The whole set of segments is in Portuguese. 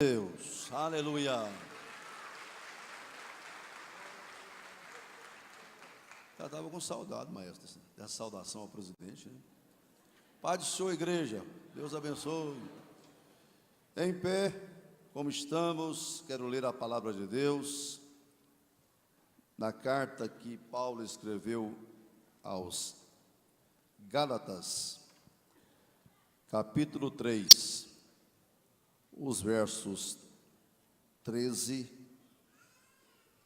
Deus, aleluia. Já estava com saudade, maestro, dessa saudação ao presidente, né? Pai do Senhor, igreja, Deus abençoe. Em pé, como estamos, quero ler a palavra de Deus na carta que Paulo escreveu aos Gálatas, capítulo 3, os versos 13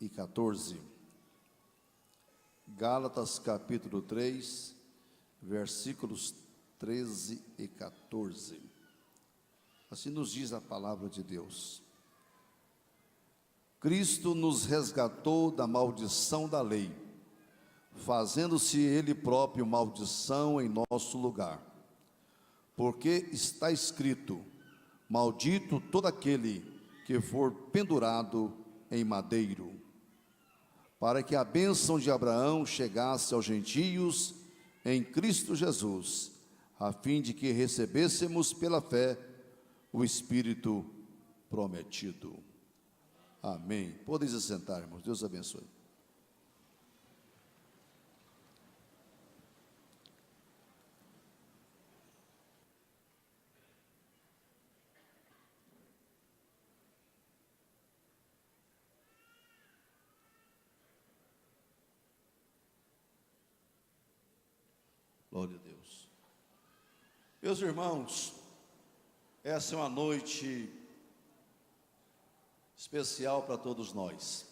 e 14. Gálatas, capítulo 3, versículos 13 e 14. Assim nos diz a palavra de Deus. Cristo nos resgatou da maldição da lei, fazendo-se Ele próprio maldição em nosso lugar. Porque está escrito: maldito todo aquele que for pendurado em madeiro, para que a bênção de Abraão chegasse aos gentios em Cristo Jesus, a fim de que recebêssemos pela fé o Espírito prometido. Amém. Podem se sentar, irmãos. Deus abençoe. Glória a Deus. Meus irmãos, essa é uma noite especial para todos nós.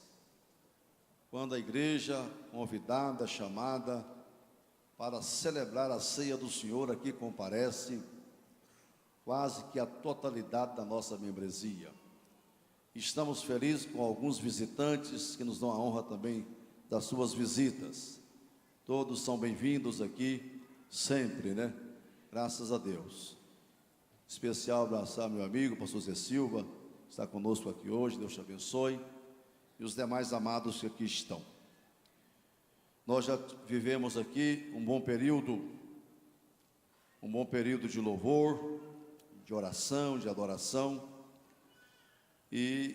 Quando a igreja convidada, chamada para celebrar a ceia do Senhor, aqui comparece quase que a totalidade da nossa membresia. Estamos felizes com alguns visitantes que nos dão a honra também das suas visitas. Todos são bem-vindos aqui. Sempre, né? Graças a Deus. Especial abraçar meu amigo, pastor Zé Silva, que está conosco aqui hoje, Deus te abençoe, e os demais amados que aqui estão. Nós já vivemos aqui um bom período de louvor, de oração, de adoração, e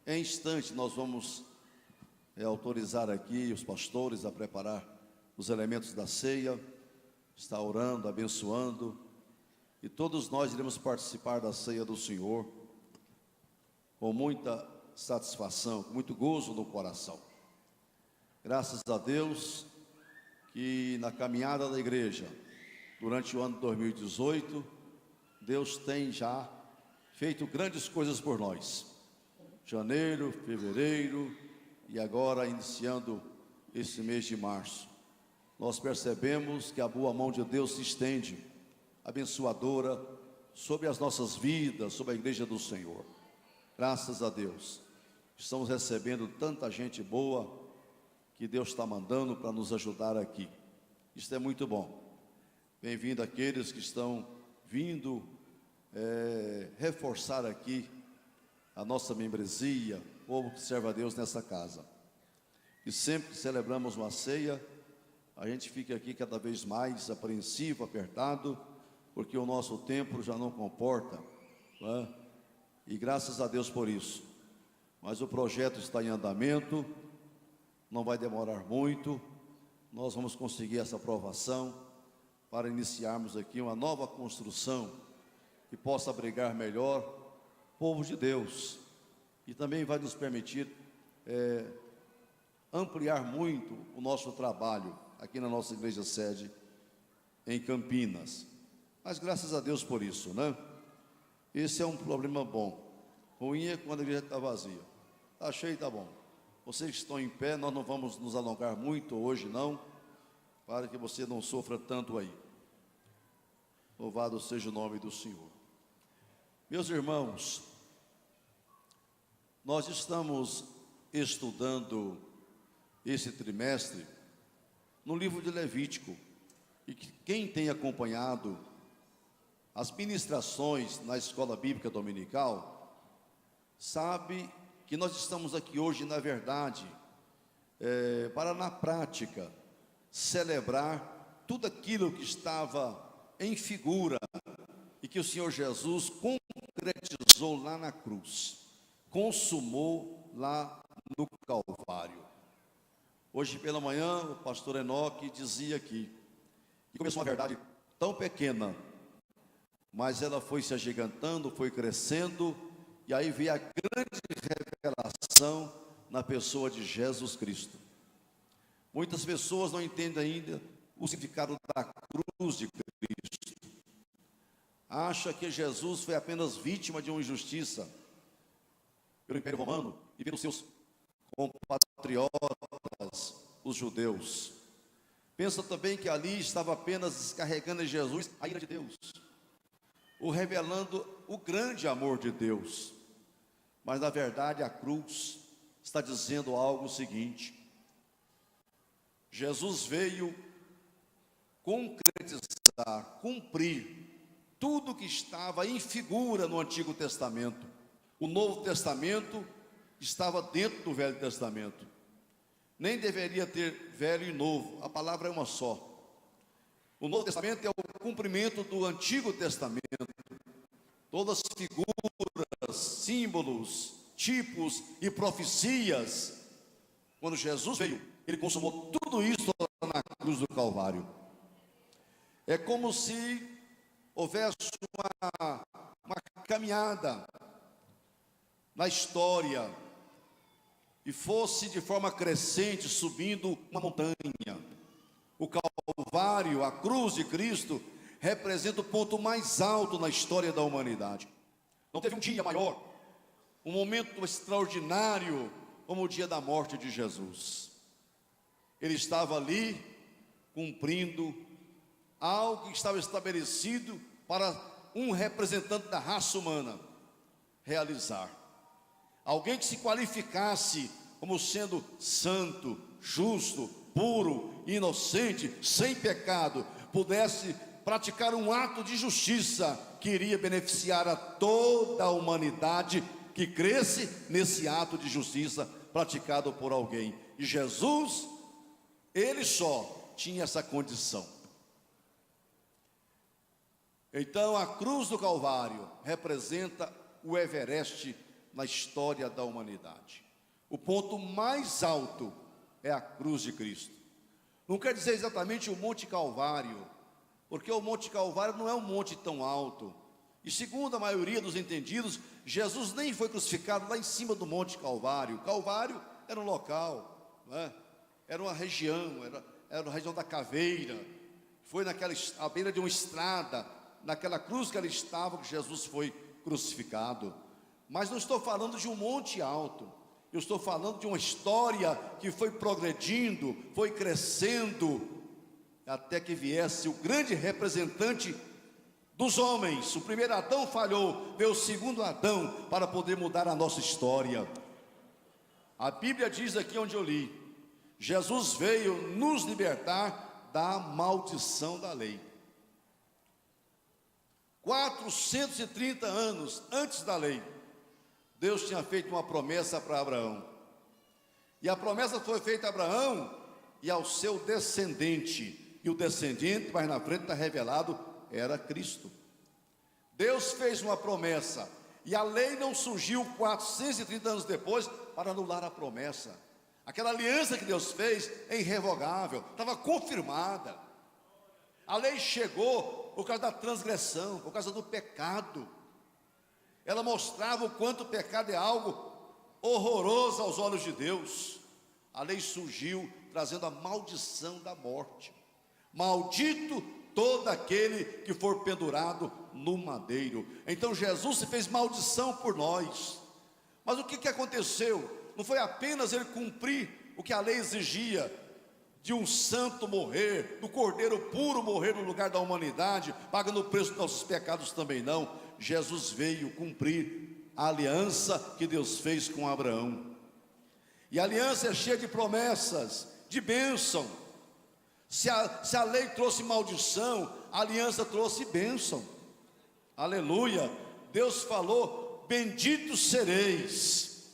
em instante nós vamos autorizar aqui os pastores a preparar os elementos da ceia, está orando, abençoando, e todos nós iremos participar da ceia do Senhor com muita satisfação, com muito gozo no coração. Graças a Deus que na caminhada da igreja, durante o ano de 2018, Deus tem já feito grandes coisas por nós. Janeiro, fevereiro e agora iniciando esse mês de março. Nós percebemos que a boa mão de Deus se estende, abençoadora, sobre as nossas vidas, sobre a igreja do Senhor. Graças a Deus, estamos recebendo tanta gente boa, que Deus está mandando para nos ajudar aqui. Isso é muito bom. Bem-vindo aqueles que estão vindo reforçar aqui a nossa membresia, o povo que serve a Deus nessa casa. E sempre que celebramos uma ceia, a gente fica aqui cada vez mais apreensivo, apertado, porque o nosso templo já não comporta, né? E graças a Deus por isso. Mas o projeto está em andamento, não vai demorar muito, nós vamos conseguir essa aprovação para iniciarmos aqui uma nova construção que possa abrigar melhor o povo de Deus, e também vai nos permitir ampliar muito o nosso trabalho aqui na nossa igreja sede em Campinas. Mas graças a Deus por isso, né? Esse é um problema bom. Ruim é quando a igreja está vazia. Está cheio, está bom. Vocês que estão em pé, nós não vamos nos alongar muito hoje não, para que você não sofra tanto aí. Louvado seja o nome do Senhor. Meus irmãos, nós estamos estudando esse trimestre no livro de Levítico, e quem tem acompanhado as ministrações na escola bíblica dominical, sabe que nós estamos aqui hoje, na verdade, para na prática, celebrar tudo aquilo que estava em figura, e que o Senhor Jesus concretizou realizou lá na cruz, consumou lá no Calvário. Hoje pela manhã, o pastor Enoque dizia aqui, que começou uma verdade tão pequena, mas ela foi se agigantando, foi crescendo, e aí veio a grande revelação na pessoa de Jesus Cristo. Muitas pessoas não entendem ainda o significado da cruz de Cristo. Acha que Jesus foi apenas vítima de uma injustiça pelo Império Romano e pelos seus compatriotas, os judeus. Pensa também que ali estava apenas descarregando em Jesus a ira de Deus, o revelando o grande amor de Deus. Mas na verdade a cruz está dizendo algo seguinte: Jesus veio concretizar, cumprir tudo que estava em figura no Antigo Testamento. O Novo Testamento estava dentro do Velho Testamento. Nem deveria ter velho e novo, a palavra é uma só. O Novo Testamento é o cumprimento do Antigo Testamento. Todas as figuras, símbolos, tipos e profecias. Quando Jesus veio, ele consumou tudo isso lá na cruz do Calvário. É como se houvesse uma caminhada na história e fosse de forma crescente subindo uma montanha. O Calvário, a cruz de Cristo, representa o ponto mais alto na história da humanidade. Não teve um dia maior, um momento extraordinário como o dia da morte de Jesus. Ele estava ali cumprindo algo que estava estabelecido para um representante da raça humana realizar. Alguém que se qualificasse como sendo santo, justo, puro, inocente, sem pecado, pudesse praticar um ato de justiça que iria beneficiar a toda a humanidade que cresce nesse ato de justiça praticado por alguém. E Jesus, ele só tinha essa condição. Então a cruz do Calvário representa o Everest na história da humanidade. O ponto mais alto é a cruz de Cristo. Não quer dizer exatamente o Monte Calvário, porque o Monte Calvário não é um monte tão alto. E segundo a maioria dos entendidos, Jesus nem foi crucificado lá em cima do Monte Calvário. Calvário era um local, né? Era uma região, era a região da caveira. Foi à beira de uma estrada, naquela cruz que ele estava, que Jesus foi crucificado. Mas não estou falando de um monte alto, eu estou falando de uma história que foi progredindo, foi crescendo, até que viesse o grande representante dos homens. O primeiro Adão falhou, veio o segundo Adão para poder mudar a nossa história. A Bíblia diz aqui onde eu li, Jesus veio nos libertar da maldição da lei. 430 anos antes da lei, Deus tinha feito uma promessa para Abraão. E a promessa foi feita a Abraão e ao seu descendente. E o descendente, mais na frente está revelado, era Cristo. Deus fez uma promessa. E a lei não surgiu 430 anos depois para anular a promessa. Aquela aliança que Deus fez é irrevogável, estava confirmada. A lei chegou por causa da transgressão, por causa do pecado. Ela mostrava o quanto o pecado é algo horroroso aos olhos de Deus. A lei surgiu trazendo a maldição da morte. Maldito todo aquele que for pendurado no madeiro. Então Jesus se fez maldição por nós. Mas o que aconteceu? Não foi apenas ele cumprir o que a lei exigia, de um santo morrer, do cordeiro puro morrer no lugar da humanidade, pagando o preço dos nossos pecados também não. Jesus veio cumprir a aliança que Deus fez com Abraão. E a aliança é cheia de promessas, de bênção. Se a lei trouxe maldição, a aliança trouxe bênção. Aleluia. Deus falou: bendito sereis,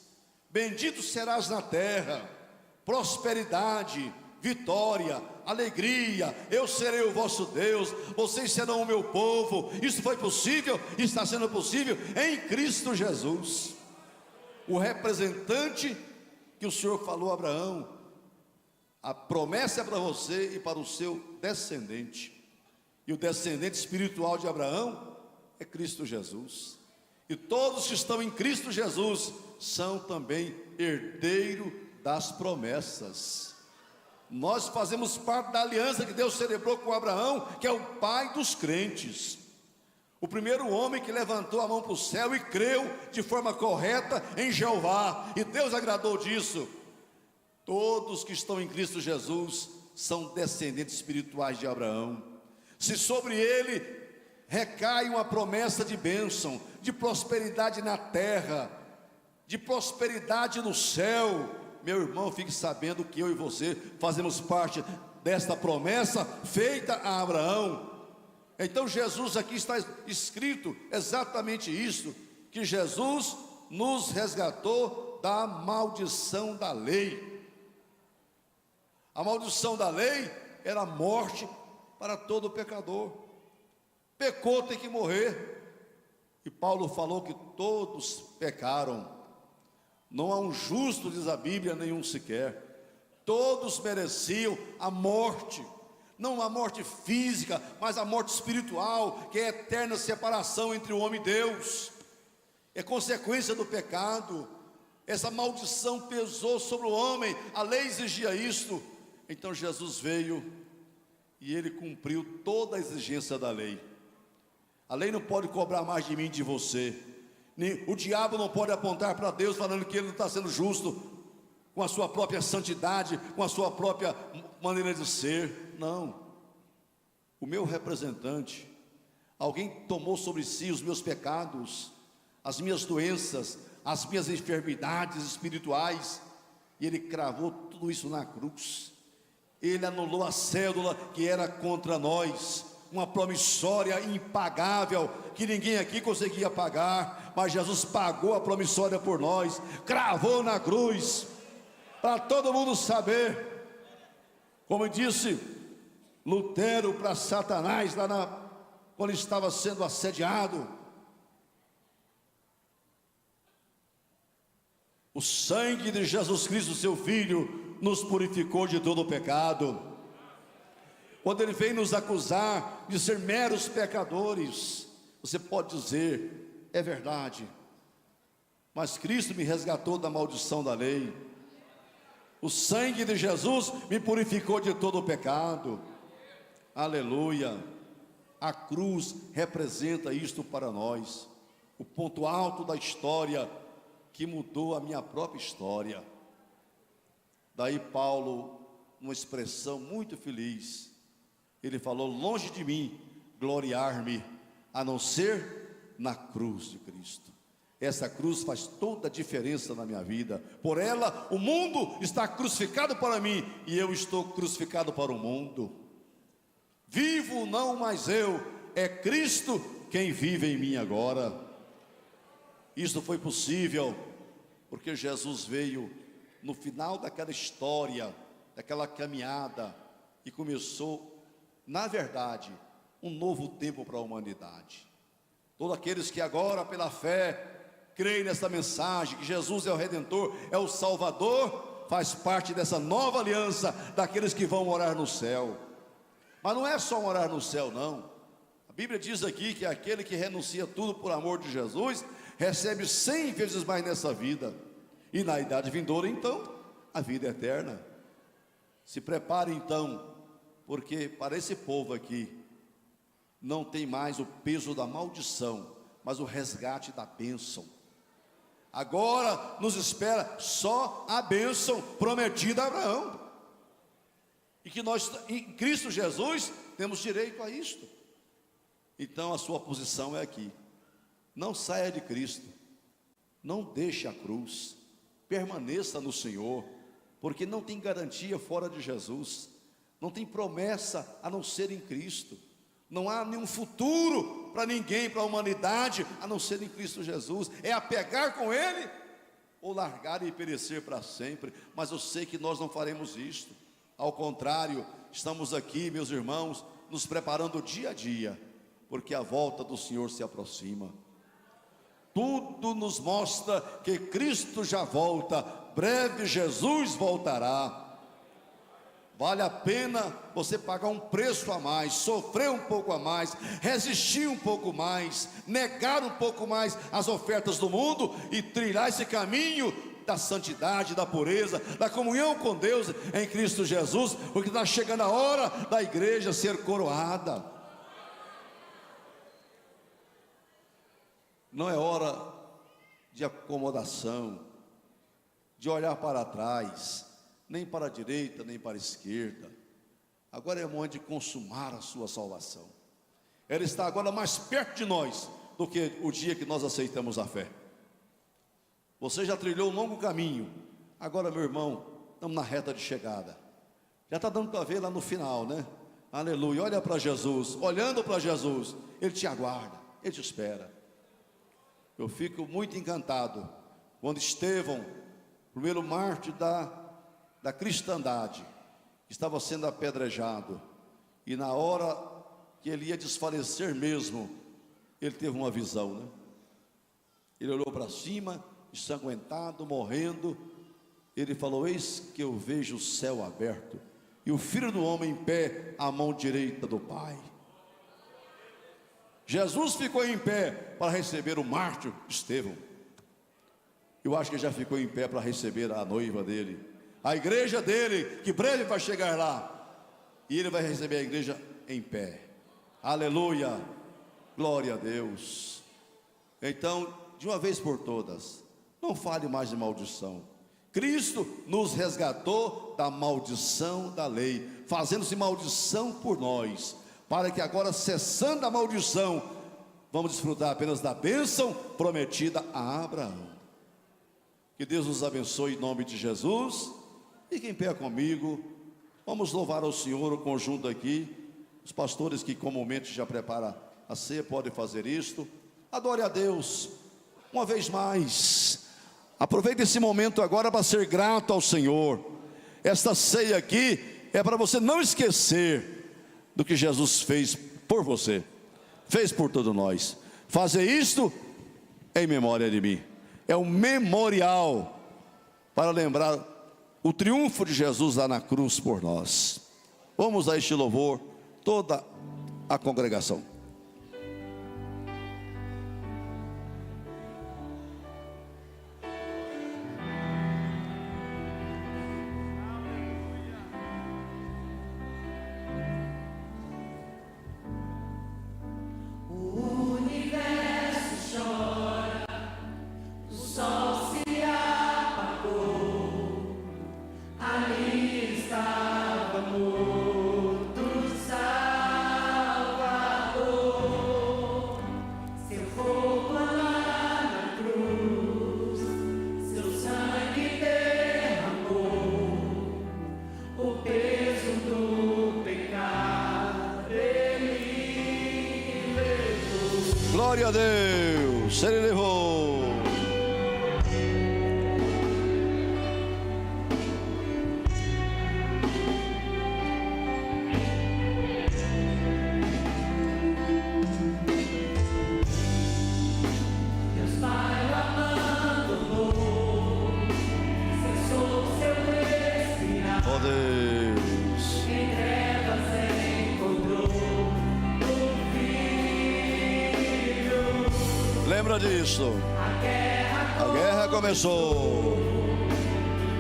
bendito serás na terra, prosperidade, vitória, alegria, eu serei o vosso Deus, vocês serão o meu povo. Isso foi possível, está sendo possível em Cristo Jesus. O representante que o Senhor falou a Abraão, a promessa é para você e para o seu descendente, e o descendente espiritual de Abraão é Cristo Jesus, e todos que estão em Cristo Jesus são também herdeiros das promessas. Nós fazemos parte da aliança que Deus celebrou com Abraão, que é o pai dos crentes, o primeiro homem que levantou a mão para o céu e creu de forma correta em Jeová, e Deus agradou disso. Todos que estão em Cristo Jesus são descendentes espirituais de Abraão. Se sobre ele recai uma promessa de bênção, de prosperidade na terra, de prosperidade no céu, meu irmão, fique sabendo que eu e você fazemos parte desta promessa feita a Abraão. Então Jesus, aqui está escrito exatamente isso, que Jesus nos resgatou da maldição da lei. A maldição da lei era a morte para todo pecador. Pecou, tem que morrer. E Paulo falou que todos pecaram. Não há um justo, diz a Bíblia, nenhum sequer. Todos mereciam a morte. Não a morte física, mas a morte espiritual, que é a eterna separação entre o homem e Deus. É consequência do pecado. Essa maldição pesou sobre o homem. A lei exigia isto. Então Jesus veio e ele cumpriu toda a exigência da lei. A lei não pode cobrar mais de mim e de você. O diabo não pode apontar para Deus falando que ele não está sendo justo com a sua própria santidade, com a sua própria maneira de ser. Não. O meu representante, alguém tomou sobre si os meus pecados, as minhas doenças, as minhas enfermidades espirituais, e ele cravou tudo isso na cruz. Ele anulou a cédula que era contra nós, uma promissória impagável, que ninguém aqui conseguia pagar, mas Jesus pagou a promissória por nós, cravou na cruz, para todo mundo saber, como disse Lutero para Satanás, quando estava sendo assediado: o sangue de Jesus Cristo, seu Filho, nos purificou de todo o pecado. Quando ele veio nos acusar de ser meros pecadores, você pode dizer: é verdade, mas Cristo me resgatou da maldição da lei. O sangue de Jesus me purificou de todo o pecado. Aleluia. A cruz representa isto para nós, o ponto alto da história que mudou a minha própria história. Daí Paulo, numa expressão muito feliz, ele falou: longe de mim gloriar-me, a não ser na cruz de Cristo. Essa cruz faz toda a diferença na minha vida. Por ela o mundo está crucificado para mim, e eu estou crucificado para o mundo. Vivo não mais eu, é Cristo quem vive em mim agora. Isso foi possível porque Jesus veio no final daquela história, daquela caminhada, e começou, na verdade, um novo tempo para a humanidade. Todos aqueles que agora, pela fé, creem nessa mensagem, que Jesus é o Redentor, é o Salvador, faz parte dessa nova aliança, daqueles que vão morar no céu. Mas não é só morar no céu, não. A Bíblia diz aqui que aquele que renuncia tudo por amor de Jesus, recebe 100 vezes mais nessa vida, e na idade vindoura, então, a vida eterna. Se prepare então, porque para esse povo aqui, não tem mais o peso da maldição, mas o resgate da bênção. Agora nos espera só a bênção prometida a Abraão, e que nós em Cristo Jesus temos direito a isto. Então a sua posição é aqui: não saia de Cristo, não deixe a cruz, permaneça no Senhor, porque não tem garantia fora de Jesus, não tem promessa a não ser em Cristo. Não há nenhum futuro para ninguém, para a humanidade, a não ser em Cristo Jesus. É apegar com Ele, ou largar e perecer para sempre. Mas eu sei que nós não faremos isto. Ao contrário, estamos aqui, meus irmãos, nos preparando dia a dia, porque a volta do Senhor se aproxima. Tudo nos mostra que Cristo já volta, breve Jesus voltará. Vale a pena você pagar um preço a mais, sofrer um pouco a mais, resistir um pouco mais, negar um pouco mais as ofertas do mundo e trilhar esse caminho da santidade, da pureza, da comunhão com Deus em Cristo Jesus, porque está chegando a hora da igreja ser coroada. Não é hora de acomodação, de olhar para trás, nem para a direita, nem para a esquerda. Agora é o momento de consumar a sua salvação. Ela está agora mais perto de nós do que o dia que nós aceitamos a fé. Você já trilhou um longo caminho. Agora, meu irmão, estamos na reta de chegada. Já está dando para ver lá no final, né? Aleluia, olha para Jesus. Olhando para Jesus, Ele te aguarda, Ele te espera. Eu fico muito encantado quando Estevão, primeiro mártir da cristandade, estava sendo apedrejado, e na hora que ele ia desfalecer mesmo, ele teve uma visão, né? Ele olhou para cima, ensanguentado, morrendo. Ele falou: eis que eu vejo o céu aberto e o Filho do Homem em pé à mão direita do Pai. Jesus ficou em pé para receber o mártir Estevão. Eu acho que já ficou em pé para receber a noiva dele, a igreja dele, que breve vai chegar lá, e ele vai receber a igreja em pé. Aleluia, glória a Deus. Então, de uma vez por todas, não fale mais de maldição. Cristo nos resgatou da maldição da lei, fazendo-se maldição por nós, para que agora, cessando a maldição, vamos desfrutar apenas da bênção prometida a Abraão. Que Deus nos abençoe em nome de Jesus. Fique em pé comigo, vamos louvar ao Senhor, o conjunto aqui. Os pastores que comumente já preparam a ceia podem fazer isto. Adore a Deus uma vez mais. Aproveite esse momento agora para ser grato ao Senhor. Esta ceia aqui é para você não esquecer do que Jesus fez por você, fez por todos nós. Fazer isto em memória de mim. É um memorial para lembrar o triunfo de Jesus lá na cruz por nós. Vamos a este louvor, toda a congregação. Glória a Deus, Ele levou. Deus Pai o abandonou, cessou seu respirar. Oh Deus, Em trevas encontrou o Filho. lembra disso. A guerra começou.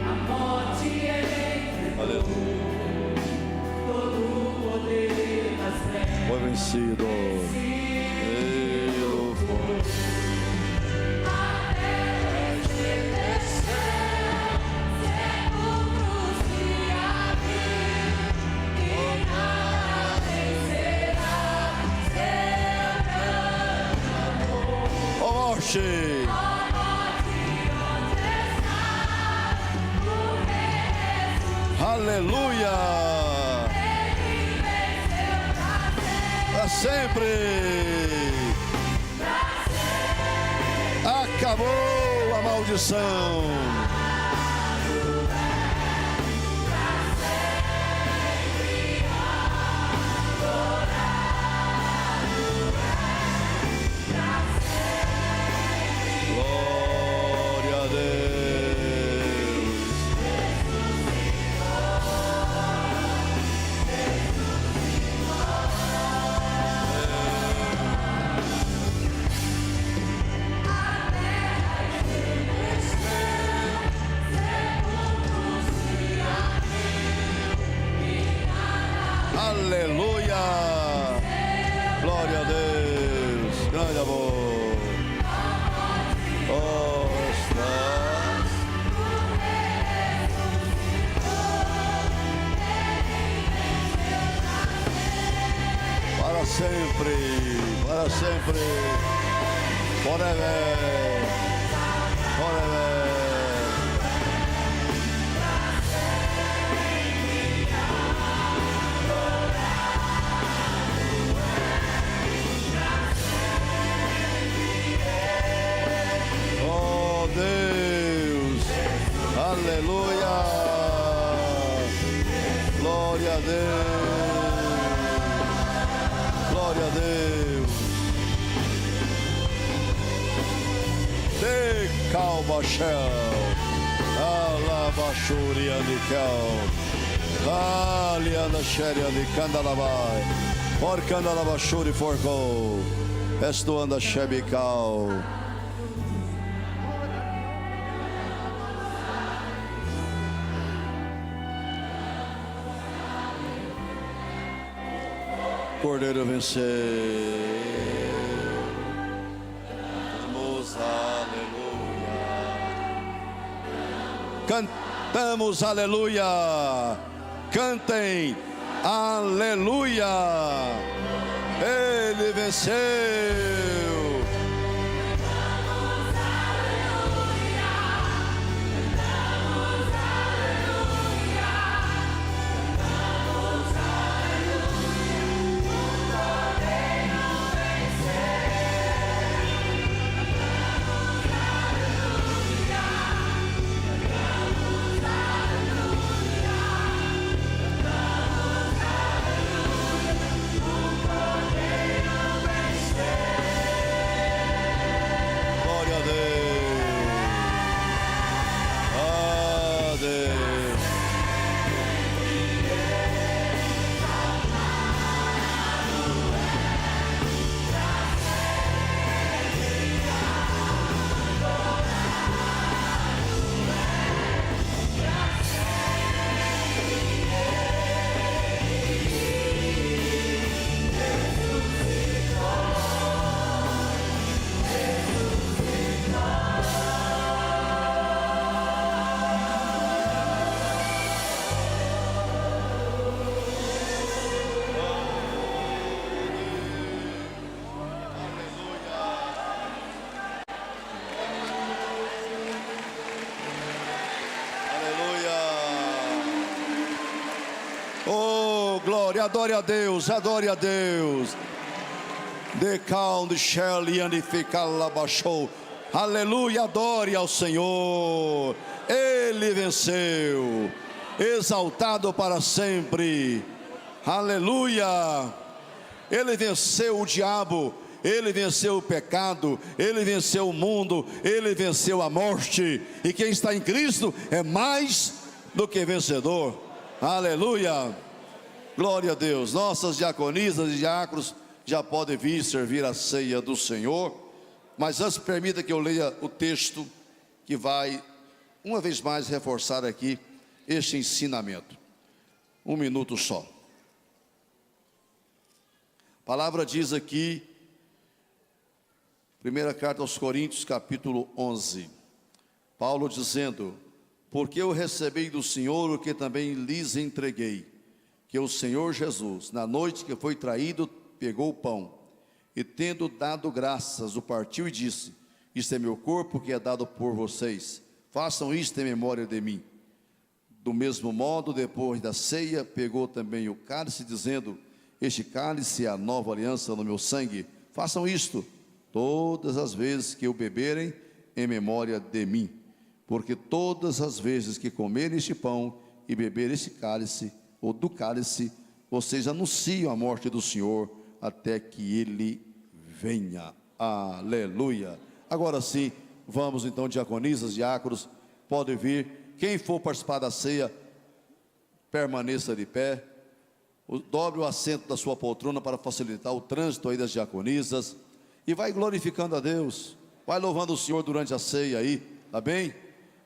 A morte enfrentou. Aleluia. Todo o poder das trevas Foi vencido. Ele foi. até estremecer, sepulcros se abrir e nada vencerá seu Ó morte. Aleluia. Para sempre. Acabou a maldição. sempre, para sempre, forever, forever. Oh Deus, aleluia, glória a Deus, glória a Deus. De calma, Shell, alabaxuria de cal, aliana xeria de candalabai, por candalabaxuri forco, estuanda xebical. Cordeiro venceu. Cantamos aleluia. Cantamos aleluia. Cantem aleluia. Ele venceu. Glória, adore a Deus, adore a Deus. De caldo, Sheliane fica lá baixou. Aleluia, adore ao Senhor. Ele venceu, exaltado para sempre. Aleluia. Ele venceu o diabo, ele venceu o pecado, ele venceu o mundo, ele venceu a morte. E quem está em Cristo é mais do que vencedor. Aleluia. Glória a Deus. Nossas diaconisas e diáconos já podem vir servir a ceia do Senhor. Mas antes, permita que eu leia o texto que vai, uma vez mais, reforçar aqui este ensinamento. Um minuto só. A palavra diz aqui, primeira carta aos Coríntios, capítulo 11. Paulo dizendo: porque eu recebi do Senhor o que também lhes entreguei, que o Senhor Jesus, na noite que foi traído, pegou o pão, e tendo dado graças, o partiu e disse: isto é meu corpo que é dado por vocês, façam isto em memória de mim. Do mesmo modo, depois da ceia, pegou também o cálice, dizendo: este cálice é a nova aliança no meu sangue, façam isto todas as vezes que o beberem, em memória de mim. Porque todas as vezes que comerem este pão e beberem este cálice, ou do cálice, vocês anunciam a morte do Senhor até que Ele venha. Aleluia. Agora sim, vamos então, diaconisas, diáconos, podem vir. Quem for participar da ceia, permaneça de pé. Dobre o assento da sua poltrona para facilitar o trânsito aí das diaconisas. E vai glorificando a Deus. Vai louvando o Senhor durante a ceia aí, tá bem?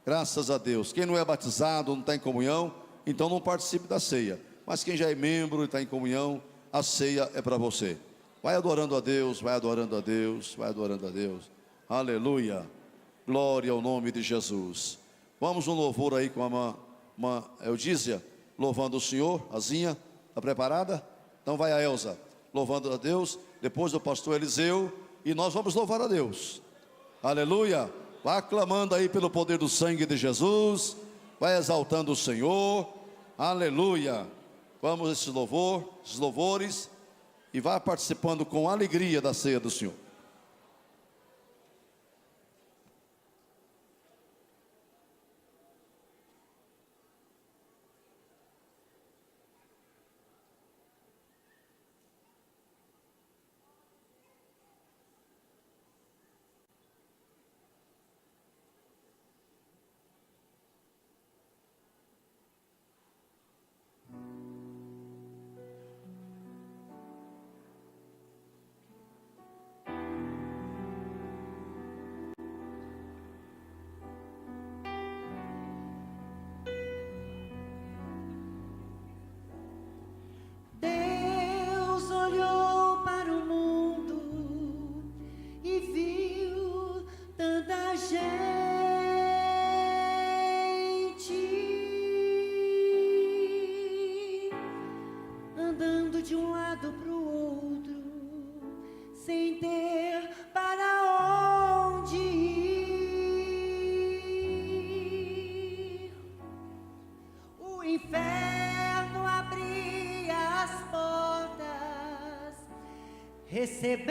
Graças a Deus. Quem não é batizado, não está em comunhão, então não participe da ceia. Mas quem já é membro e está em comunhão, a ceia é para você. Vai adorando a Deus, vai adorando a Deus, vai adorando a Deus. Aleluia. Glória ao nome de Jesus. Vamos um louvor aí com a irmã Eudícia, louvando o Senhor. Azinha, está preparada? Então vai a Elza. louvando a Deus, depois o pastor Eliseu, e nós vamos louvar a Deus. Aleluia. Vá clamando aí pelo poder do sangue de Jesus, vai exaltando o Senhor. Aleluia. Vamos esses louvores, e vá participando com alegria da ceia do Senhor. Deus olhou para o mundo e viu tanta gente andando de um lado para o outro, sem ter para onde ir. O inferno abria as portas, recebendo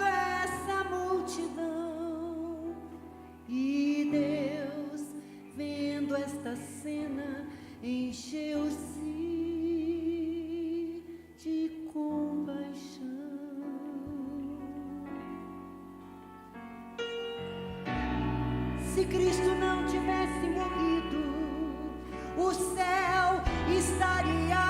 essa multidão. E Deus, vendo esta cena, encheu-se de compaixão. Se Cristo não tivesse morrido, o céu estaria